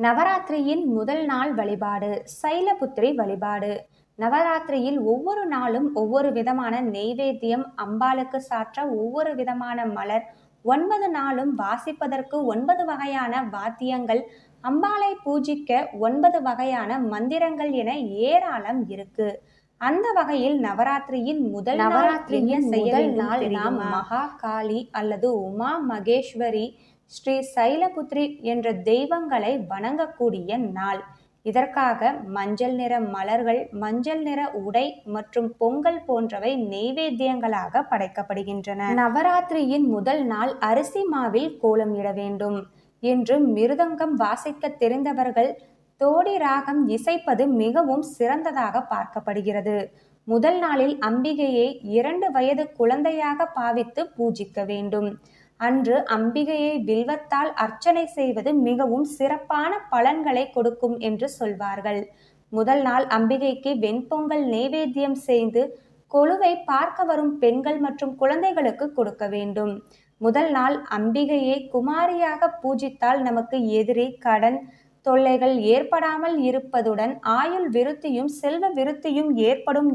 நவராத்திரியின் முதல் நாள் வழிபாடு சைலபுத்திரி வழிபாடு. நவராத்திரியில் ஒவ்வொரு நாளும் ஒவ்வொரு விதமான நெய்வேத்தியம், அம்பாளுக்கு சாற்ற ஒவ்வொரு விதமான மலர், 9 நாளும் வாசிப்பதற்கு 9 வகையான வாத்தியங்கள், அம்பாளை பூஜிக்க 9 வகையான மந்திரங்கள் என ஏராளம் இருக்கு. அந்த வகையில் நவராத்திரியின் முதல் நாள் நாம் மகா காளி அல்லது உமா மகேஸ்வரி, ஸ்ரீ சைலபுத்ரி என்ற தெய்வங்களை வணங்கக்கூடிய நாள். இதற்காக மஞ்சள் நிற மலர்கள், மஞ்சள் நிற உடை மற்றும் பொங்கல் போன்றவை நெய்வேத்தியங்களாக படைக்கப்படுகின்றன. நவராத்திரியின் முதல் நாள் அரிசி மாவில் கோலம் இட வேண்டும் என்று மிருதங்கம் வாசிக்க தெரிந்தவர்கள் தோடி ராகம் இசைப்பது மிகவும் சிறந்ததாக பார்க்கப்படுகிறது. முதல் நாளில் அம்பிகையை 2 வயது குழந்தையாக பாவித்து பூஜிக்க வேண்டும். அன்று அம்பிகையை வில்வத்தால் அர்ச்சனை செய்வது மிகவும் சிறப்பான பலன்களை கொடுக்கும் என்று சொல்வார்கள். முதல் நாள் அம்பிகைக்கு வெண்பொங்கல் நெய்வேத்தியம் செய்து கொலுவை பார்க்க வரும் பெண்கள் மற்றும் குழந்தைகளுக்கு கொடுக்க வேண்டும். முதல் நாள் அம்பிகையை குமாரியாக பூஜித்தால் நமக்கு எதிரி, கடன் தொல்லைகள் ஏற்படாமல் இருப்பதுடன் ஆயுள் விருத்தியும் செல்வ விருத்தியும் ஏற்படும்